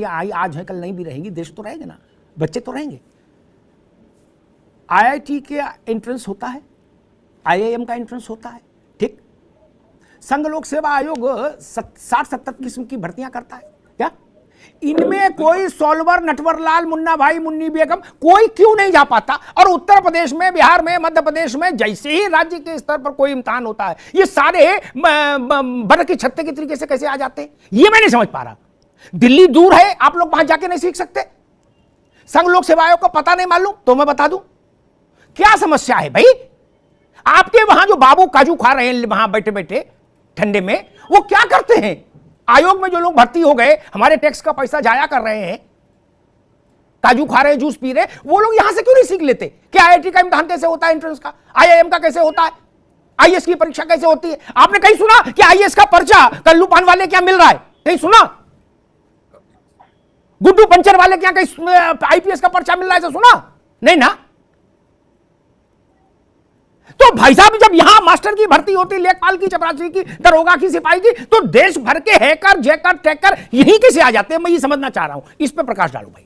आई आज है कल नहीं भी रहेंगी, देश तो रहेंगे ना, बच्चे तो रहेंगे। आईआईटी के एंट्रेंस होता है, आईआईएम का एंट्रेंस होता है, ठीक। संघ लोक सेवा आयोग 60-70 किस्म की भर्तियां करता है क्या? इनमें कोई सॉल्वर, नटवरलाल, मुन्ना भाई, मुन्नी बेगम कोई क्यों नहीं जा पाता? और उत्तर प्रदेश में, बिहार में, मध्य प्रदेश में जैसे ही राज्य के स्तर पर कोई इम्तिहान होता है, ये सारे बर्फ की छत्ते के तरीके से कैसे आ जाते हैं, ये मैं नहीं समझ पा रहा। दिल्ली दूर है, आप लोग वहां जाके नहीं सीख सकते? संघ लोक सेवा आयोग को पता नहीं मालूम? तो मैं बता दूं क्या समस्या है भाई। आपके वहां जो बाबू काजू खा रहे हैं वहां बैठे बैठे ठंडे में, वो क्या करते हैं? आयोग में जो लोग भर्ती हो गए, हमारे टैक्स का पैसा जाया कर रहे हैं, काजू खा रहे हैं, जूस पी रहे, वो लोग यहां से क्यों नहीं सीख लेते कि आईआईटी का इम्तिहान कैसे होता है, एंट्रेंस का, आईआईएम का कैसे होता है, आईएएस की परीक्षा कैसे होती है? आपने कहीं सुना कि आईएएस का पर्चा कल्लू पान वाले क्या मिल रहा है? कहीं सुना? गुड्डू पंचर वाले क्या कहीं आईपीएस का पर्चा मिल रहा है? सुना नहीं ना? तो भाई साहब, जब यहां मास्टर की भर्ती होती, लेखपाल की, चपरासी की, दरोगा की, सिपाही की, तो देश भर के हैकर, जैकर, टैकर यहीं कैसे आ जाते हैं? मैं ये समझना चाह रहा हूं, इस पे प्रकाश डालो भाई।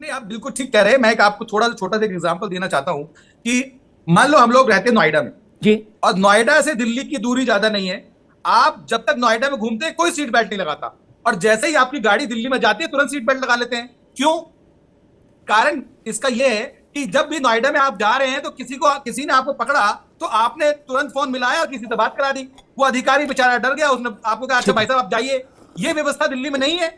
नहीं, आप बिल्कुल ठीक कह रहे हैं। मैं एक आपको थोड़ा छोटा सा एक एग्जांपल देना चाहता हूं कि मान लो हम लोग रहते हैं नोएडा में जी, और नोएडा से दिल्ली की दूरी ज्यादा नहीं है। आप जब तक नोएडा में घूमते हैं कोई सीट बेल्ट नहीं लगाता, और जैसे ही आपकी गाड़ी दिल्ली में जाती है तुरंत सीट बेल्ट लगा लेते हैं। क्यों? कारण इसका यह है कि जब भी नोएडा में आप जा रहे हैं तो किसी ने आपको पकड़ा तो आपने तुरंत फोन मिलाया और किसी से बात करा दी। वो अधिकारी बेचारा डर गया, उसने आपको कहा अच्छा भाई साहब आप जाइए। ये व्यवस्था दिल्ली में नहीं है।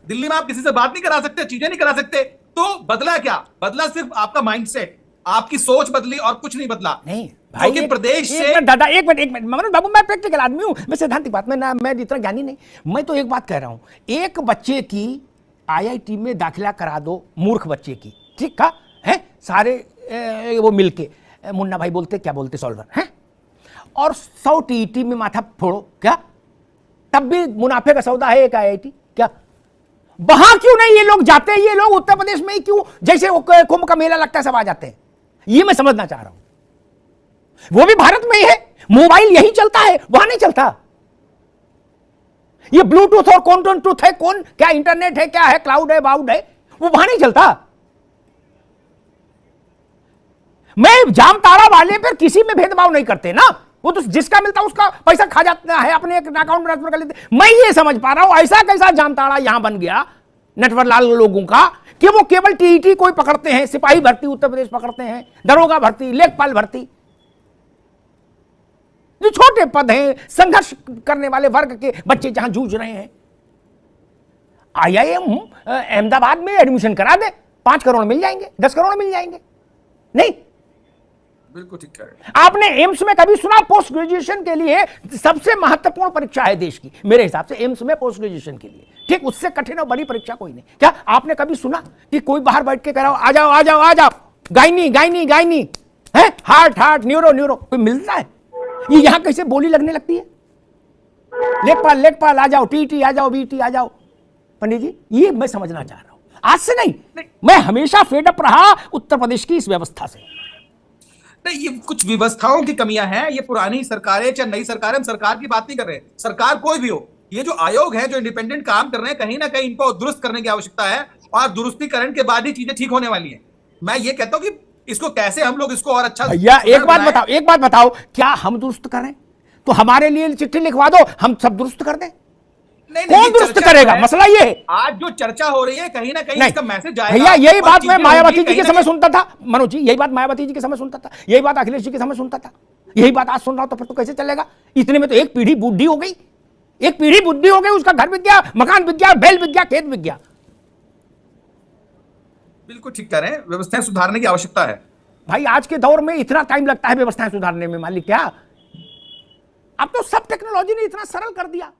दिल्ली में आप किसी से बात नहीं करा सकते, चीजें नहीं करा सकते। तो बदला क्या? बदला सिर्फ आपका माइंडसेट, आपकी सोच बदली और कुछ नहीं बदला। नहीं भाई, क्योंकि प्रदेश से दादा एक मिनट मनोज बाबू, मैं प्रैक्टिकल आदमी हूं, मैं सैद्धांतिक बात में ना, मैं इतना ज्ञानी नहीं। मैं तो एक बात कह रहा हूं, एक बच्चे की आईआईटी में दाखिला करा दो, मूर्ख बच्चे की, ठीक का है, सारे वो मिलके मुन्ना भाई बोलते क्या बोलते सॉल्वर हैं, और 100 टीईटी में माथा फोड़ो क्या, तब भी मुनाफे का सौदा है एक आईआईटी क्या? वहां क्यों नहीं ये लोग जाते हैं? ये लोग उत्तर प्रदेश में ही क्यों, जैसे कुंभ का मेला लगता है सब आ जाते हैं? ये मैं समझना चाह रहा हूं। वो भी भारत में ही है, मोबाइल यही चलता है, वहां नहीं चलता। ये ब्लूटूथ और कॉन्टूथ है, कौन क्या इंटरनेट है, क्या है, क्लाउड है, बाउड है, वो वहां नहीं चलता। मैं जामताड़ा वाले पर किसी में भेदभाव नहीं करते ना, वो तो जिसका मिलता उसका पैसा खा जाता है, अपने एक अकाउंट में ट्रांसफर कर लेते। मैं ये समझ पा रहा हूं ऐसा कैसा जामताड़ा यहां बन गया नटवरलाल लोगों का कि वो केवल टीईटी कोई पकड़ते हैं, सिपाही भर्ती उत्तर प्रदेश पकड़ते हैं, दरोगा भर्ती, लेखपाल भर्ती, जो छोटे पद हैं, संघर्ष करने वाले वर्ग के बच्चे जहां जूझ रहे हैं। आईआईएम अहमदाबाद में एडमिशन करा दे, 5 करोड़ मिल जाएंगे, 10 करोड़ मिल जाएंगे। नहीं, बिल्कुल ठीक है। आपने एम्स में कभी सुना? पोस्ट ग्रेजुएशन के लिए सबसे महत्वपूर्ण परीक्षा है देश की, मेरे हिसाब से एम्स में पोस्ट ग्रेजुएशन के लिए, ठीक, उससे कठिन और बड़ी परीक्षा कोई नहीं। क्या आपने कभी सुना कि कोई बाहर बैठ के कह रहा हो आ जाओ आ जाओ आ जाओ, गायनी गायनी गायनी है, हार्ट न्यूरो न्यूरो, कोई मिलता है? ये यहां कैसे बोली लगने लगती है, लेखपाल लेखपाल आ जाओ, टीटी आ जाओ, बीटी आ जाओ। पंडित जी, ये मैं समझना चाह रहा हूं, आज से नहीं, मैं हमेशा फेडअप रहा उत्तर प्रदेश की इस व्यवस्था से। नहीं, ये कुछ व्यवस्थाओं की कमियां हैं। ये पुरानी सरकारें चाहे नई सरकारें, हम सरकार की बात नहीं कर रहे हैं, सरकार कोई भी हो, ये जो आयोग है जो इंडिपेंडेंट काम कर रहे हैं, कहीं ना कहीं इनको दुरुस्त करने की आवश्यकता है, और दुरुस्तीकरण के बाद ही चीजें ठीक होने वाली हैं। मैं ये कहता हूं कि इसको कैसे हम लोग इसको और अच्छा, भैया एक बात बताओ, क्या हम दुरुस्त करें? तो हमारे लिए चिट्ठी लिखवा दो, हम सब दुरुस्त कर दें। कौन दुरुस्त करेगा? मसला ये है। आज जो चर्चा हो रही है कहीं ना कहीं इसका मैसेज आएगा। भैया यही बात मैं मायावती जी के समय सुनता था, मनोज जी, यही बात मायावती जी के समय सुनता था, यही बात अखिलेश जी के समय सुनता था, यही बात आज सुन रहा हूं, तो फिर तो कैसे चलेगा? इतने में तो एक पीढ़ी बुद्धि हो गई, एक पीढ़ी बुद्धि हो गई, उसका घर बिक गया, मकान बिक गया, बैल बिक गया, खेत बिक गया। बिल्कुल ठीक कह रहे हैं, व्यवस्थाएं सुधारने की आवश्यकता है। भाई आज के दौर में इतना टाइम लगता है व्यवस्थाएं सुधारने में, मालिक क्या? अब तो सब टेक्नोलॉजी ने इतना सरल कर दिया।